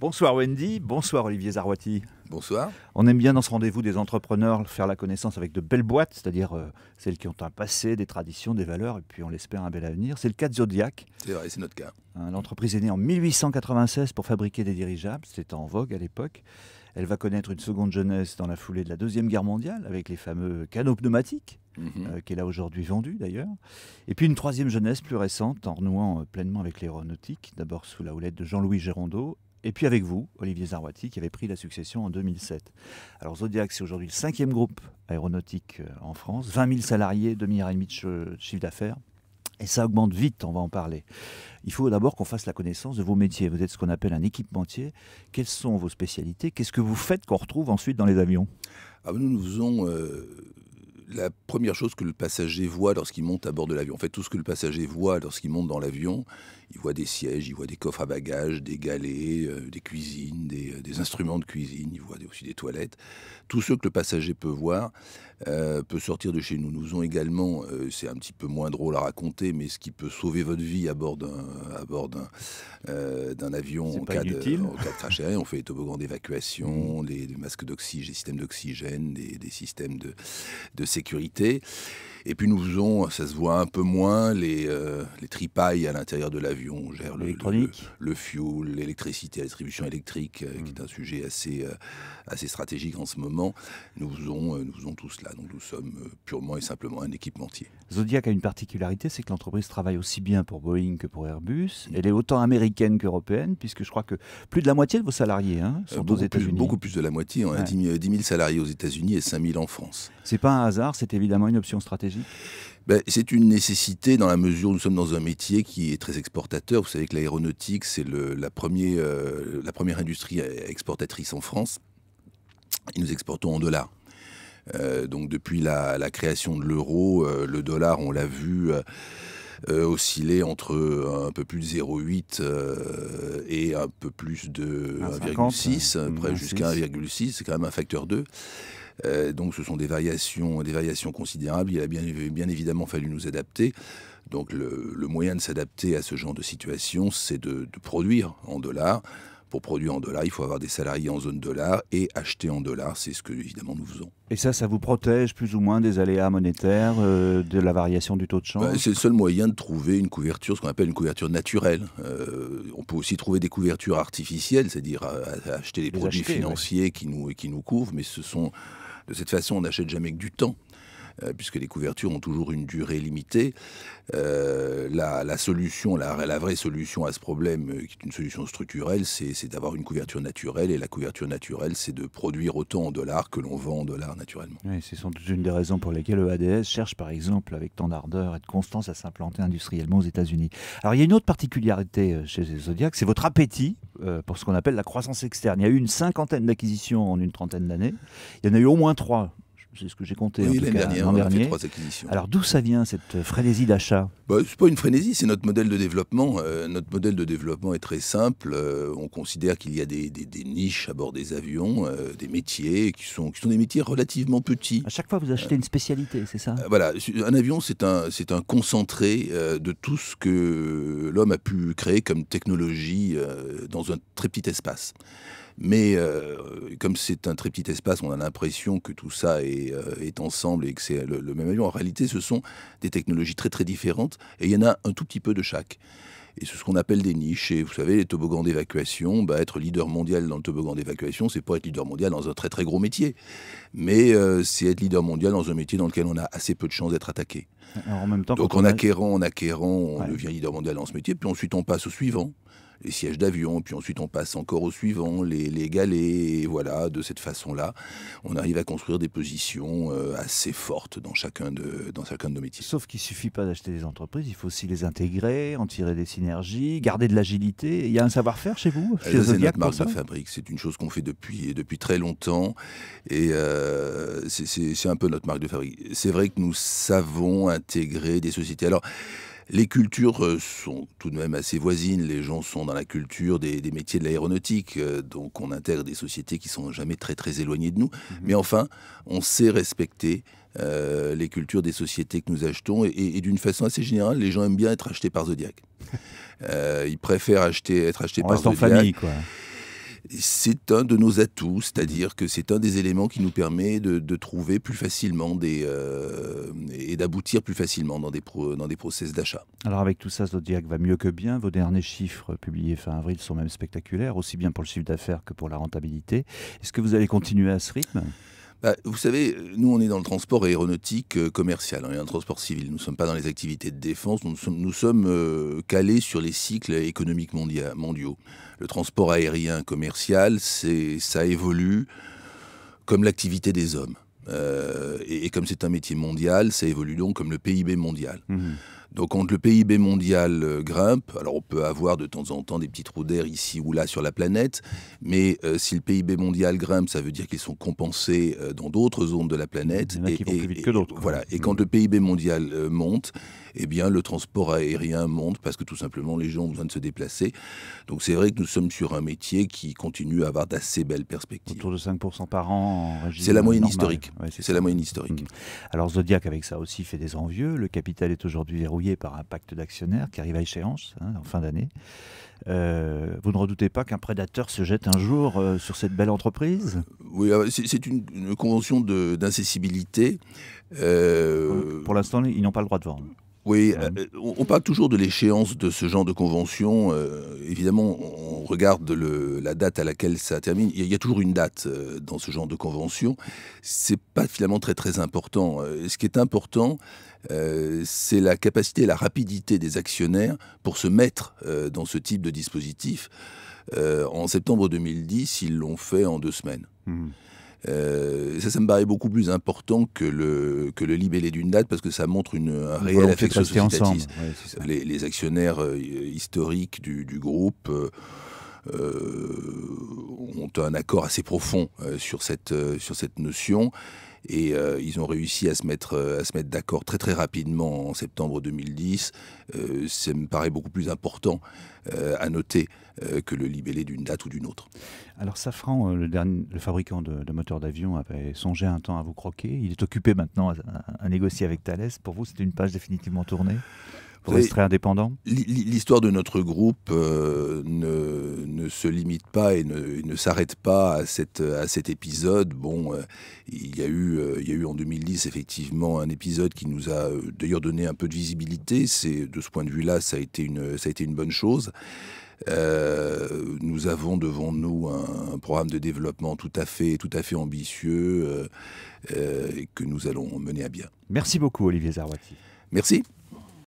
Bonsoir Wendy, bonsoir Olivier Zarwati. Bonsoir. On aime bien dans ce rendez-vous des entrepreneurs faire la connaissance avec de belles boîtes, c'est-à-dire celles qui ont un passé, des traditions, des valeurs, et puis on l'espère un bel avenir. C'est le cas de Zodiac. C'est vrai, c'est notre cas. L'entreprise est née en 1896 pour fabriquer des dirigeables, c'était en vogue à l'époque. Elle va connaître une seconde jeunesse dans la foulée de la Deuxième Guerre mondiale, avec les fameux canots pneumatiques, qu'elle a aujourd'hui vendus d'ailleurs. Et puis une troisième jeunesse plus récente, en renouant pleinement avec l'aéronautique, d'abord sous la houlette de Jean-Louis Gérondeau, et puis avec vous, Olivier Zarwati, qui avait pris la succession en 2007. Alors Zodiac, c'est aujourd'hui le 5e groupe aéronautique en France, 20 000 salariés, 2,5 milliards de chiffre d'affaires. Et ça augmente vite, on va en parler. Il faut d'abord qu'on fasse la connaissance de vos métiers. Vous êtes ce qu'on appelle un équipementier. Quelles sont vos spécialités? Qu'est-ce que vous faites qu'on retrouve ensuite dans les avions? Nous faisons la première chose que le passager voit lorsqu'il monte à bord de l'avion. En fait, tout ce que le passager voit lorsqu'il monte dans l'avion, il voit des sièges, il voit des coffres à bagages, des galets, des cuisines, des instruments de cuisine, il voit aussi des toilettes. Tout ce que le passager peut voir peut sortir de chez nous. Nous faisons également, c'est un petit peu moins drôle à raconter, mais ce qui peut sauver votre vie à bord d'un avion en cas de crash aérien. On fait les toboggans d'évacuation, les masques d'oxygène, les systèmes d'oxygène, des systèmes de sécurité. Et puis nous faisons, ça se voit un peu moins, les tripailles à l'intérieur de l'avion. On gère le fuel, l'électricité, la distribution électrique, qui est un sujet assez stratégique en ce moment. Nous faisons tout cela. Donc nous sommes purement et simplement un équipementier. Zodiac a une particularité, c'est que l'entreprise travaille aussi bien pour Boeing que pour Airbus. Elle est autant américaine qu'européenne, puisque je crois que plus de la moitié de vos salariés sont aux États-Unis. Beaucoup plus de la moitié. On a 10 000 salariés aux États-Unis et 5 000 en France. C'est pas un hasard, c'est évidemment une option stratégique. C'est une nécessité dans la mesure où nous sommes dans un métier qui est très exportateur. Vous savez que l'aéronautique, c'est la première industrie exportatrice en France. Et nous exportons en dollars. Donc depuis la création de l'euro, le dollar, on l'a vu osciller entre un peu plus de 0,8 et un peu plus de 1,6, jusqu'à 1,6, c'est quand même un facteur 2. Donc ce sont des variations considérables. Il a bien évidemment fallu nous adapter. Donc le moyen de s'adapter à ce genre de situation, c'est de produire en dollars. Pour produire en dollars, il faut avoir des salariés en zone dollar et acheter en dollars. C'est ce que, évidemment, nous faisons. Et ça vous protège plus ou moins des aléas monétaires, de la variation du taux de change? C'est le seul moyen de trouver une couverture, ce qu'on appelle une couverture naturelle. On peut aussi trouver des couvertures artificielles, c'est-à-dire acheter des produits financiers qui nous couvrent, mais de cette façon, on n'achète jamais que du temps. Puisque les couvertures ont toujours une durée limitée. La solution, la vraie solution à ce problème, qui est une solution structurelle, c'est d'avoir une couverture naturelle. Et la couverture naturelle, c'est de produire autant en dollars que l'on vend en dollars naturellement. Oui, c'est sans doute une des raisons pour lesquelles le ADS cherche, par exemple, avec tant d'ardeur et de constance, à s'implanter industriellement aux États-Unis. Alors, il y a une autre particularité chez Zodiac, c'est votre appétit pour ce qu'on appelle la croissance externe. Il y a eu une 50aine d'acquisitions en une trentaine d'années. Il y en a eu au moins 3. C'est ce que j'ai compté l'an dernier. On a fait 3 acquisitions. Alors d'où ça vient cette frénésie d'achat? C'est pas une frénésie, c'est notre modèle de développement. Notre modèle de développement est très simple. On considère qu'il y a des niches à bord des avions, des métiers qui sont des métiers relativement petits. À chaque fois, vous achetez une spécialité, c'est ça? Voilà, un avion, c'est un concentré de tout ce que l'homme a pu créer comme technologie dans un très petit espace. Mais comme c'est un très petit espace, on a l'impression que tout ça est ensemble et que c'est le même avion. En réalité, ce sont des technologies très très différentes et il y en a un tout petit peu de chaque. Et c'est ce qu'on appelle des niches. Et vous savez, les toboggans d'évacuation, être leader mondial dans le toboggan d'évacuation, c'est pas être leader mondial dans un très très gros métier. Mais c'est être leader mondial dans un métier dans lequel on a assez peu de chances d'être attaqué. Alors, en même temps, donc en acquérant, on devient leader mondial dans ce métier, puis ensuite on passe au suivant. Les sièges d'avion, puis ensuite on passe encore au suivant, les galets, et voilà, de cette façon-là, on arrive à construire des positions assez fortes dans chacun de nos métiers. Sauf qu'il ne suffit pas d'acheter des entreprises, il faut aussi les intégrer, en tirer des synergies, garder de l'agilité. Il y a un savoir-faire chez vous, chez c'est Zodiac, notre marque de fabrique, c'est une chose qu'on fait depuis très longtemps, et c'est un peu notre marque de fabrique. C'est vrai que nous savons intégrer des sociétés. Alors, les cultures sont tout de même assez voisines. Les gens sont dans la culture des métiers de l'aéronautique. Donc on intègre des sociétés qui sont jamais très très éloignées de nous. Mais enfin, on sait respecter les cultures des sociétés que nous achetons. Et d'une façon assez générale, les gens aiment bien être achetés par Zodiac. Ils préfèrent être achetés par Zodiac. En famille, quoi. C'est un de nos atouts, c'est-à-dire que c'est un des éléments qui nous permet de trouver plus facilement et d'aboutir plus facilement dans des process d'achat. Alors avec tout ça, Zodiac va mieux que bien. Vos derniers chiffres publiés fin avril sont même spectaculaires, aussi bien pour le chiffre d'affaires que pour la rentabilité. Est-ce que vous allez continuer à ce rythme ? Vous savez, nous on est dans le transport aéronautique commercial, on est dans le transport civil, nous ne sommes pas dans les activités de défense, nous sommes calés sur les cycles économiques mondiaux. Le transport aérien commercial, ça évolue comme l'activité des hommes. Et comme c'est un métier mondial, ça évolue donc comme le PIB mondial. Mmh. Donc quand le PIB mondial grimpe, alors on peut avoir de temps en temps des petits trous d'air ici ou là sur la planète, mais si le PIB mondial grimpe, ça veut dire qu'ils sont compensés dans d'autres zones de la planète. Il y en a qui vont plus vite que d'autres. Voilà. Et quand le PIB mondial monte, eh bien le transport aérien monte parce que tout simplement les gens ont besoin de se déplacer. Donc c'est vrai que nous sommes sur un métier qui continue à avoir d'assez belles perspectives. Autour de 5% par an en régime. C'est la moyenne historique. Ouais, c'est la moyenne historique. Alors Zodiac avec ça aussi fait des envieux. Le capital est aujourd'hui verrouillé par un pacte d'actionnaires qui arrive à échéance en fin d'année. Vous ne redoutez pas qu'un prédateur se jette un jour sur cette belle entreprise ? Oui, c'est une convention d'incessibilité. Pour l'instant, ils n'ont pas le droit de vendre. Oui, on parle toujours de l'échéance de ce genre de convention. Évidemment, on regarde la date à laquelle ça termine. Il y a toujours une date dans ce genre de convention. C'est pas finalement très très important. Ce qui est important, c'est la capacité et la rapidité des actionnaires pour se mettre dans ce type de dispositif. En septembre 2010, ils l'ont fait en 2 semaines. Mmh. Ça me paraît beaucoup plus important que le libellé d'une date parce que ça montre un réel affection sociétatis. Ouais, les actionnaires historiques du groupe ont un accord assez profond sur cette notion. Et ils ont réussi à se mettre d'accord très très rapidement en septembre 2010. Ça me paraît beaucoup plus important à noter que le libellé d'une date ou d'une autre. Alors Safran, le fabricant de moteurs d'avion, avait songé un temps à vous croquer. Il est occupé maintenant à négocier avec Thales. Pour vous, c'était une page définitivement tournée ? Vous resterez indépendant ? L'histoire de notre groupe ne se limite pas et ne s'arrête pas à cet épisode. Bon, il y a eu en 2010 effectivement un épisode qui nous a d'ailleurs donné un peu de visibilité. De ce point de vue-là, ça a été une bonne chose. Nous avons devant nous un programme de développement tout à fait ambitieux que nous allons mener à bien. Merci beaucoup Olivier Zarwati. Merci.